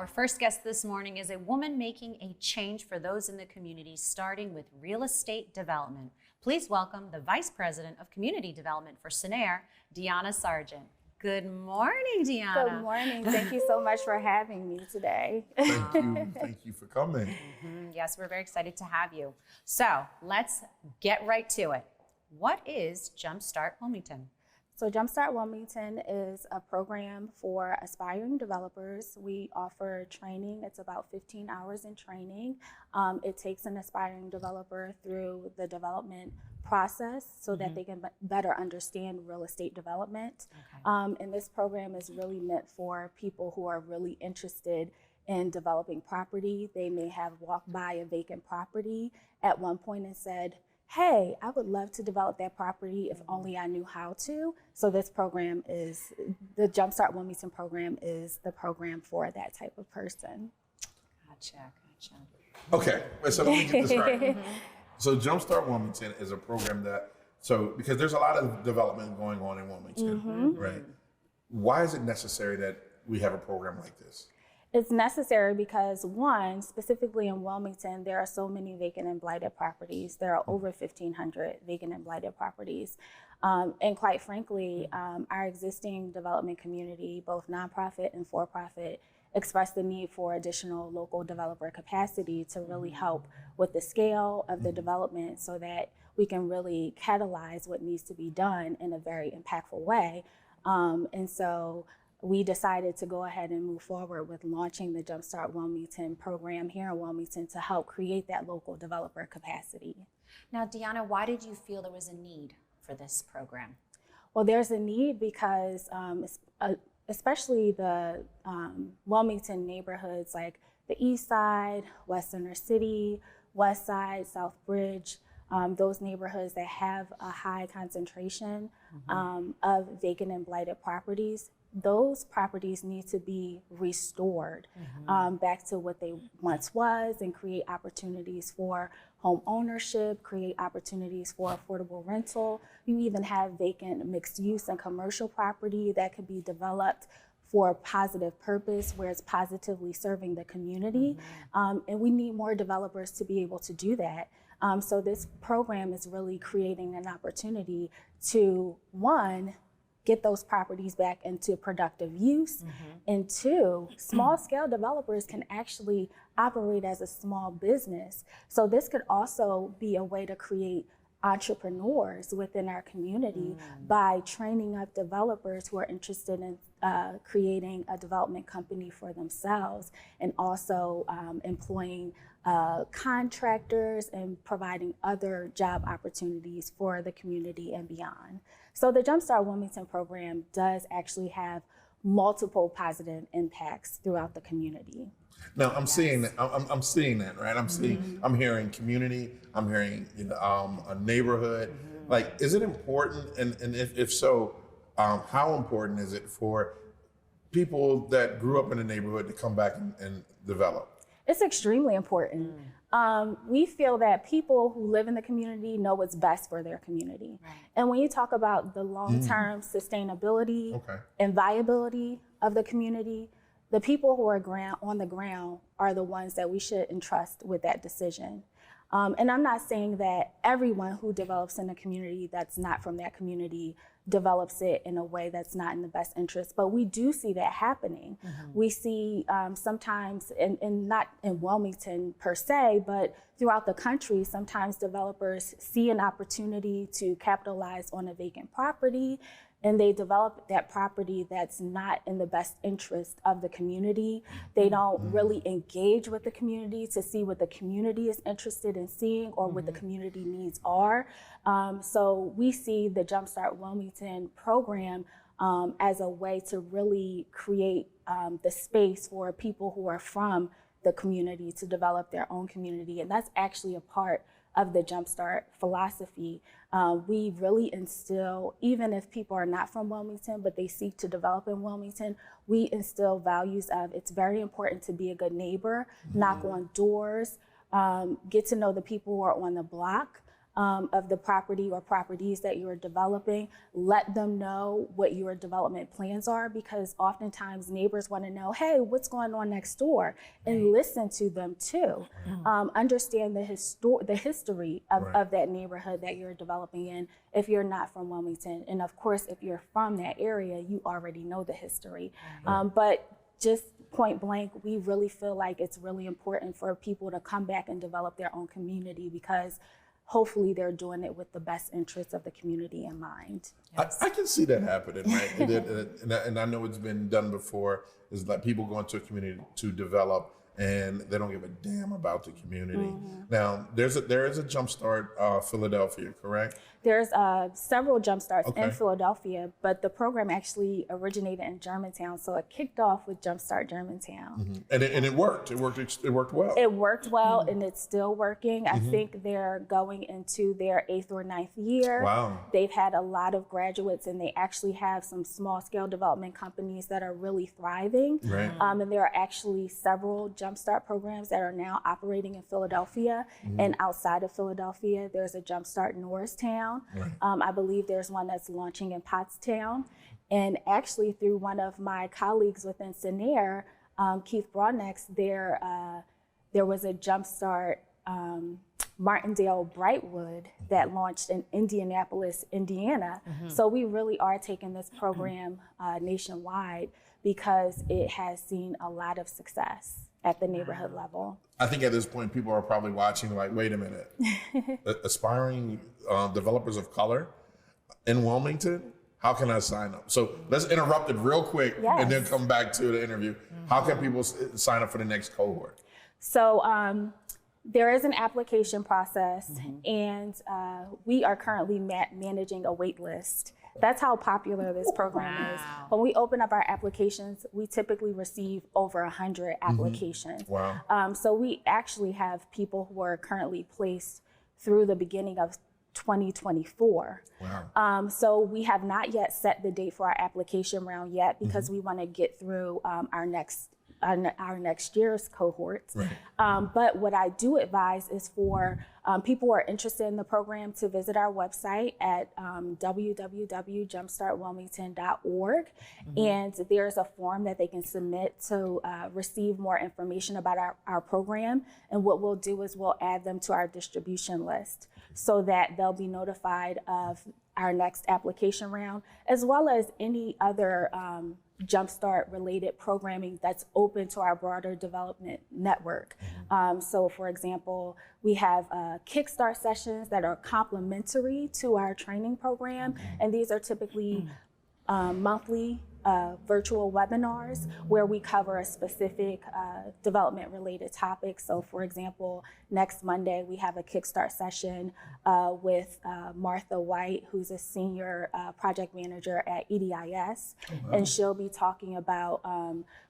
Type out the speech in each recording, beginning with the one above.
Our first guest this morning is a woman making a change for those in the community, starting with real estate development. Please welcome the Vice President of Community Development for Cinnaire, Dionna Sargent. Good morning, Dionna. Good morning. Thank you so much for having me today. Thank you. Thank you for coming. Yes, we're very excited to have you. So let's get right to it. What is Jumpstart Wilmington? So Jumpstart Wilmington is a program for aspiring developers. We offer training. It's about 15 hours in training. It takes an aspiring developer through the development process so that they can better understand real estate development. And this program is really meant for people who are really interested in developing property. They may have walked by a vacant property at one point and said, hey, I would love to develop that property if only I knew how to. So this program is, the Jumpstart Wilmington program is the program for that type of person. Gotcha. Okay, so let me get this right. So Jumpstart Wilmington is a program that, because there's a lot of development going on in Wilmington, right? Why is it necessary that we have a program like this? It's necessary because, one, specifically in Wilmington, there are so many vacant and blighted properties. There are over 1,500 vacant and blighted properties. And quite frankly, our existing development community, both nonprofit and for-profit, expressed the need for additional local developer capacity to really help with the scale of the development so that we can really catalyze what needs to be done in a very impactful way. And so we decided to go ahead and move forward with launching the Jumpstart Wilmington program here in Wilmington to help create that local developer capacity. Now, Dionna, why did you feel there was a need for this program? Well, there's a need because especially the Wilmington neighborhoods like the East Side, West Center City, West Side, South Bridge, those neighborhoods that have a high concentration of vacant and blighted properties, those properties need to be restored back to what they once was and create opportunities for home ownership, create opportunities for affordable rental. You even have vacant mixed use and commercial property that could be developed for a positive purpose where it's positively serving the community. And we need more developers to be able to do that. So this program is really creating an opportunity to, one, get those properties back into productive use. And two, small scale developers can actually operate as a small business. So this could also be a way to create entrepreneurs within our community by training up developers who are interested in creating a development company for themselves and also employing contractors and providing other job opportunities for the community and beyond. So the Jumpstart Wilmington program does actually have multiple positive impacts throughout the community. Now I'm seeing that. I'm seeing that, right? I'm hearing community. I'm hearing a neighborhood. Like, is it important? And if so, how important is it for people that grew up in a neighborhood to come back and develop? It's extremely important. We feel that people who live in the community know what's best for their community. And when you talk about the long-term sustainability and viability of the community, the people who are on the ground are the ones that we should entrust with that decision. And I'm not saying that everyone who develops in a community that's not from that community develops it in a way that's not in the best interest, but we do see that happening. We see sometimes, and not in Wilmington per se, but throughout the country, sometimes developers see an opportunity to capitalize on a vacant property and they develop that property that's not in the best interest of the community. They don't really engage with the community to see what the community is interested in seeing or what the community needs are. So we see the Jumpstart Wilmington program as a way to really create the space for people who are from the community to develop their own community. And that's actually a part of the Jumpstart philosophy. We really instill, even if people are not from Wilmington, but they seek to develop in Wilmington, we instill values of it's very important to be a good neighbor, knock on doors, get to know the people who are on the block, of the property or properties that you're developing. Let them know what your development plans are, because oftentimes neighbors want to know, hey, what's going on next door? And listen to them too. Understand the history of that neighborhood that you're developing in if you're not from Wilmington. And of course, if you're from that area, you already know the history. But just point blank, we really feel like it's really important for people to come back and develop their own community, because hopefully they're doing it with the best interests of the community in mind. I can see that happening, right? And I know it's been done before, is that people go into a community to develop and they don't give a damn about the community. Now, there is a Jumpstart Philadelphia, correct? There's several Jumpstarts in Philadelphia, but the program actually originated in Germantown, so it kicked off with Jumpstart Germantown. And it worked. It worked well. It worked well, and it's still working. I think they're going into their 8th or 9th year. Wow. They've had a lot of graduates, and they actually have some small-scale development companies that are really thriving. Right. And there are actually several Jumpstart programs that are now operating in Philadelphia, and outside of Philadelphia, there's a Jumpstart Norristown. Right. I believe there's one that's launching in Pottstown. And actually, through one of my colleagues within Cinnaire, Keith Broadnex, there was a Jumpstart Martindale Brightwood that launched in Indianapolis, Indiana. So we really are taking this program nationwide, because it has seen a lot of success at the neighborhood level. I think at this point, people are probably watching like, wait a minute, aspiring developers of color in Wilmington, how can I sign up? So let's interrupt it real quick and then come back to the interview. How can people sign up for the next cohort? So there is an application process, and we are currently managing a wait list. That's how popular this program is. When we open up our applications, we typically receive over 100 applications. Wow. So we actually have people who are currently placed through the beginning of 2024. Wow. So we have not yet set the date for our application round yet, because we want to get through our next year's cohorts. Right. But what I do advise is for people who are interested in the program to visit our website at www.jumpstartwilmington.org. And there's a form that they can submit to receive more information about our program. And what we'll do is we'll add them to our distribution list, so that they'll be notified of our next application round, as well as any other Jumpstart related programming that's open to our broader development network. So for example, we have Kickstart sessions that are complementary to our training program. And these are typically monthly virtual webinars where we cover a specific development related topic. So for example, next Monday, we have a Kickstart session with Martha White, who's a senior project manager at EDIS. And she'll be talking about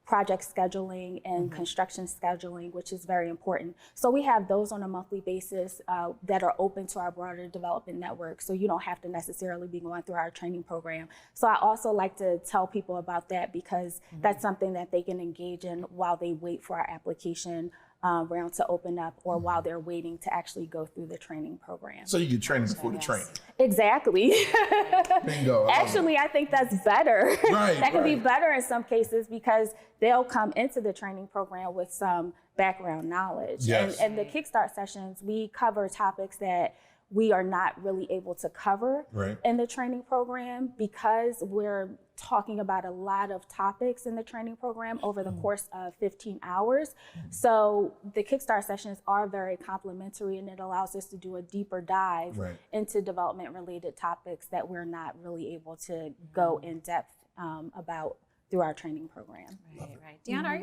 project scheduling and construction scheduling, which is very important. So we have those on a monthly basis that are open to our broader development network. So you don't have to necessarily be going through our training program. So I also like to tell people about that, because that's something that they can engage in while they wait for our application round to open up, or while they're waiting to actually go through the training program. So you get training before the training. Exactly. Bingo. Actually, I think that's better. Right, That can be better in some cases, because they'll come into the training program with some background knowledge. Yes. And the Kickstart sessions, we cover topics that we are not really able to cover in the training program, because we're talking about a lot of topics in the training program over the course of 15 hours. So the Kickstart sessions are very complimentary, and it allows us to do a deeper dive into development related topics that we're not really able to go in depth about through our training program. Right. Deonna, are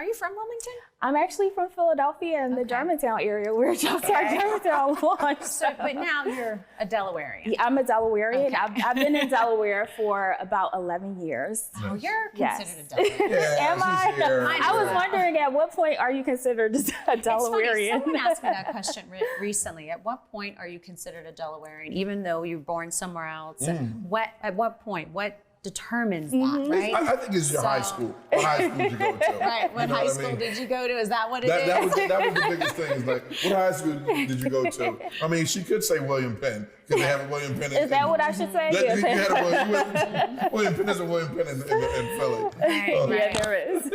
you from Wilmington? I'm actually from Philadelphia, in the Germantown area, where Jumpstart Germantown launched. So, but now you're a Delawarean. Yeah, I'm a Delawarean. I've been in Delaware for about 11 years. Oh, you're considered a Delawarean. Am I? I was wondering, at what point are you considered a Delawarean? It's funny, someone asked me that question recently. At what point are you considered a Delawarean, even though you were born somewhere else? And at what point? determines that, right? I think it's your high school. What high school did you go to? Right. What You know high I school mean? did you go to? Is that what it That is? was the biggest thing. Is like, what high school did you go to? I mean, she could say William Penn because they have a William Penn. Is that what I should say? You Yes. had a William Penn is a William Penn in Philly. Right, Yeah, there is.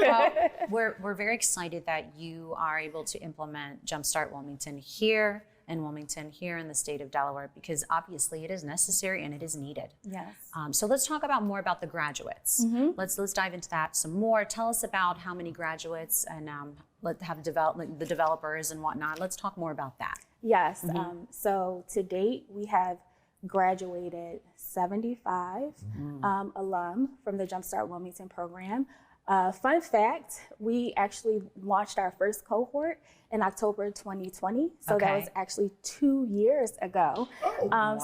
Well, we're very excited that you are able to implement Jumpstart Wilmington here in Wilmington, here in the state of Delaware, because obviously it is necessary and it is needed. Yes. So let's talk about more about the graduates. Let's dive into that some more. Tell us about how many graduates and let's have the developers and whatnot. Let's talk more about that. Yes. So to date, we have graduated 75 alum from the Jumpstart Wilmington program. Fun fact, we actually launched our first cohort in October 2020. So that was actually 2 years ago.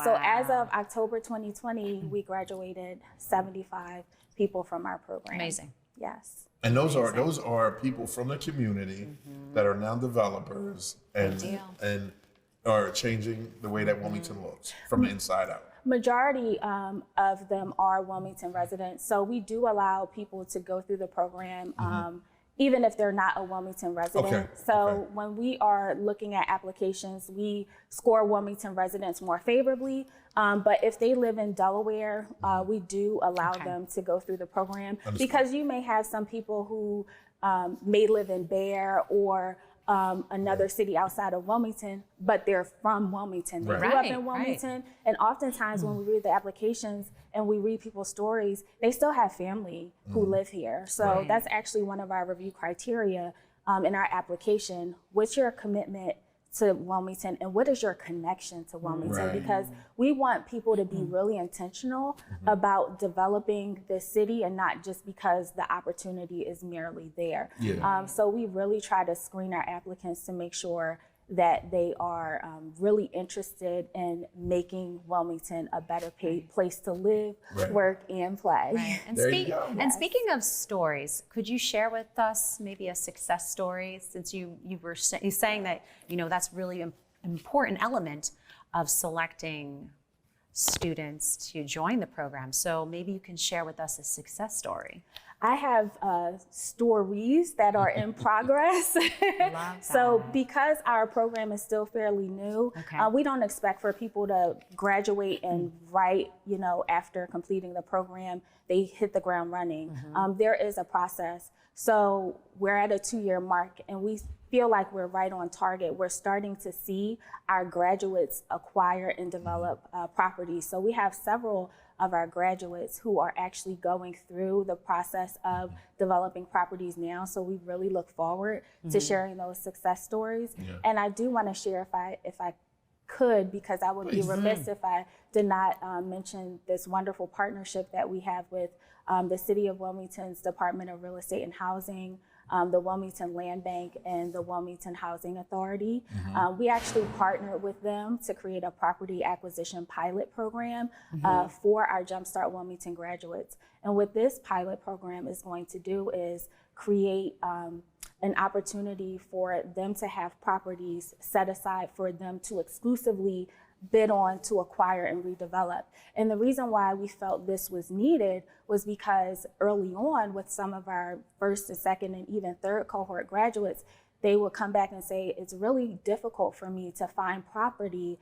So as of October 2020, we graduated 75 people from our program. Amazing. Yes. And those are people from the community that are now developers and are changing the way that Wilmington looks from the inside out. Majority of them are Wilmington residents. So we do allow people to go through the program even if they're not a Wilmington resident. When we are looking at applications, we score Wilmington residents more favorably. But if they live in Delaware, we do allow them to go through the program because you may have some people who may live in Bear or another city outside of Wilmington, but they're from Wilmington. They grew up in Wilmington. And oftentimes when we read the applications and we read people's stories, they still have family who live here. So that's actually one of our review criteria in our application. What's your commitment to Wilmington and what is your connection to Wilmington? Because we want people to be really intentional about developing the city and not just because the opportunity is merely there. So we really try to screen our applicants to make sure that they are really interested in making Wilmington a better place to live, work, and play. And, There you go. and speaking of stories, could you share with us maybe a success story, since you were saying that that's really an important element of selecting students to join the program. So maybe you can share with us a success story. I have stories that are in progress. So because our program is still fairly new, we don't expect for people to graduate and right, after completing the program, they hit the ground running. There is a process. So we're at a 2-year mark and we feel like we're right on target. We're starting to see our graduates acquire and develop properties. So we have several of our graduates who are actually going through the process of developing properties now. So we really look forward to sharing those success stories. And I do want to share, if I could, because I would be remiss if I did not mention this wonderful partnership that we have with the City of Wilmington's Department of Real Estate and Housing, the Wilmington Land Bank, and the Wilmington Housing Authority. We actually partnered with them to create a property acquisition pilot program for our Jumpstart Wilmington graduates. And what this pilot program is going to do is create an opportunity for them to have properties set aside for them to exclusively bid on to acquire and redevelop. And the reason why we felt this was needed was because early on with some of our first and second and even third cohort graduates, they would come back and say, it's really difficult for me to find property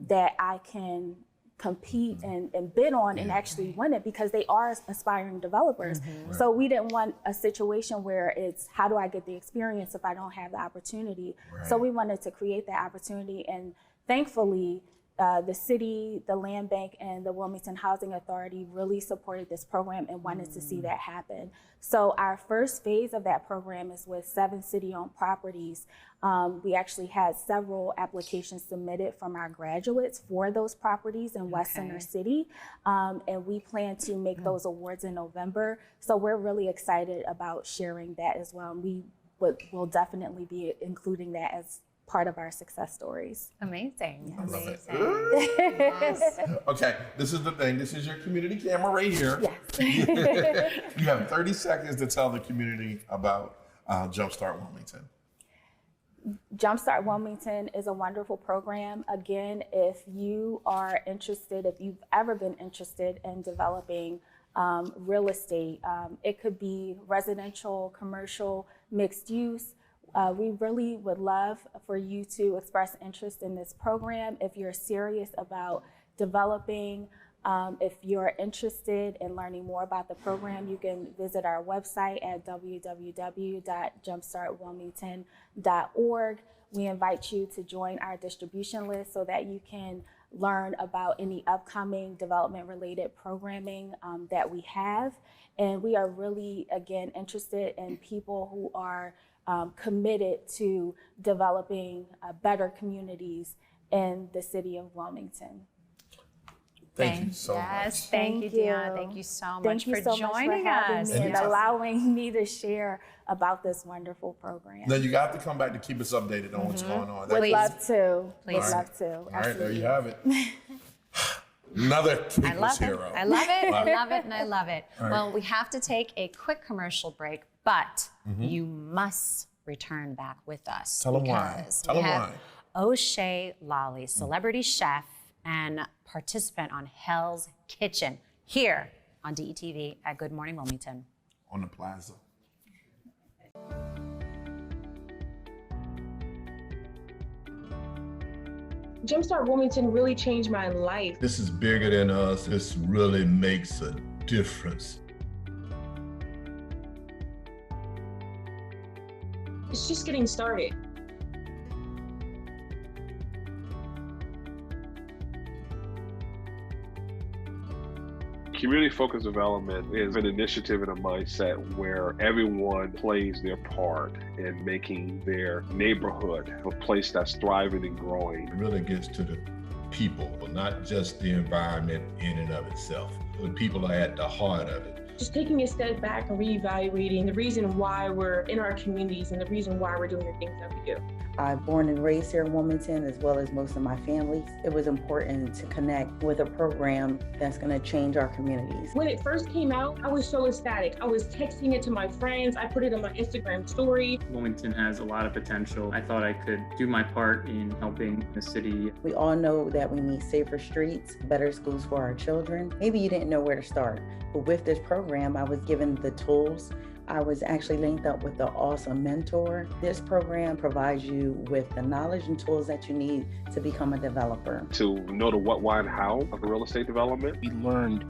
that I can compete and bid on and actually win it, because they are aspiring developers. So we didn't want a situation where it's, how do I get the experience if I don't have the opportunity? So we wanted to create that opportunity, and thankfully, the city, the land bank, and the Wilmington Housing Authority really supported this program and wanted to see that happen. So our first phase of that program is with 7 city-owned properties. We actually had several applications submitted from our graduates for those properties in West Center City, and we plan to make those awards in November. So we're really excited about sharing that as well. And will definitely be including that as part of our success stories. Amazing. Yes. Okay, this is the thing. This is your community camera right here. Yes. You have 30 seconds to tell the community about Jumpstart Wilmington. Jumpstart Wilmington is a wonderful program. Again, if you are interested, if you've ever been interested in developing real estate. It could be residential, commercial, mixed use. We really would love for you to express interest in this program. If you're serious about developing, if you're interested in learning more about the program, you can visit our website at www.jumpstartwilmington.org. We invite you to join our distribution list so that you can learn about any upcoming development-related programming that we have. And we are really, again, interested in people who are committed to developing better communities in the city of Wilmington. Thank you so Yes, much. thank you, Dionna. Thank you so much for joining us. Me and allowing me to share about this wonderful program. Now you got to come back to keep us updated on what's going on. Would love to. Please. Would love to. All right, there you have it. Another people's hero. I love it. I love it. And I love it. Right. Well, we have to take a quick commercial break, but you must return back with us. Tell 'em why. because Tell we 'em have why. O'Shea Lawley, celebrity chef and participant on Hell's Kitchen, here on DETV at Good Morning Wilmington. On the plaza. Jumpstart Wilmington really changed my life. This is bigger than us. This really makes a difference. It's just getting started. Community-focused development is an initiative and a mindset where everyone plays their part in making their neighborhood a place that's thriving and growing. It really gets to the people, not just the environment in and of itself. The people are at the heart of it. Just taking a step back and reevaluating the reason why we're in our communities and the reason why we're doing the things that we do. I'm born and raised here in Wilmington, as well as most of my family. It was important to connect with a program that's going to change our communities. When it first came out, I was so ecstatic. I was texting it to my friends. I put it on my Instagram story. Wilmington has a lot of potential. I thought I could do my part in helping the city. We all know that we need safer streets, better schools for our children. Maybe you didn't know where to start, but with this program, I was given the tools. I was actually linked up with an awesome mentor. This program provides you with the knowledge and tools that you need to become a developer. To know the what, why, and how of real estate development. We learned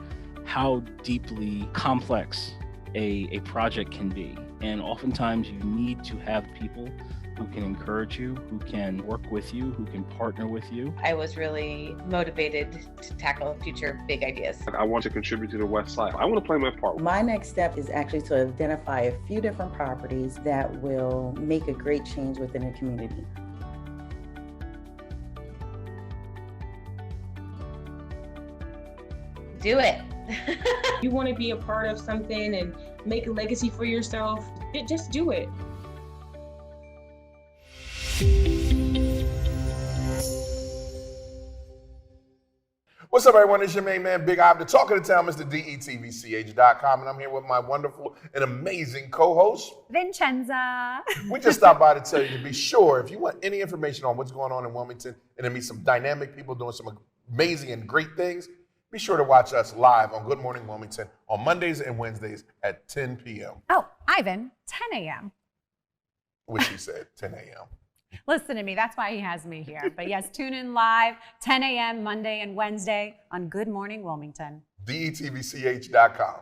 how deeply complex a project can be. And oftentimes you need to have people who can encourage you, who can work with you, who can partner with you. I was really motivated to tackle future big ideas. I want to contribute to the West Side. I want to play my part. My next step is actually to identify a few different properties that will make a great change within a community. Do it. You want to be a part of something and make a legacy for yourself, just do it. What's up, everyone? It's your main man, Big Ob, the talk of the town, Mr. DETVCH.com, and I'm here with my wonderful and amazing co-host, Vincenza. We just stopped by to tell you to be sure, if you want any information on what's going on in Wilmington and to meet some dynamic people doing some amazing and great things, be sure to watch us live on Good Morning Wilmington on Mondays and Wednesdays at 10 p.m. Oh, Ivan, 10 a.m. Which he said, 10 a.m. Listen to me. That's why he has me here. But yes, tune in live, 10 a.m. Monday and Wednesday on Good Morning Wilmington. DETVCH.com.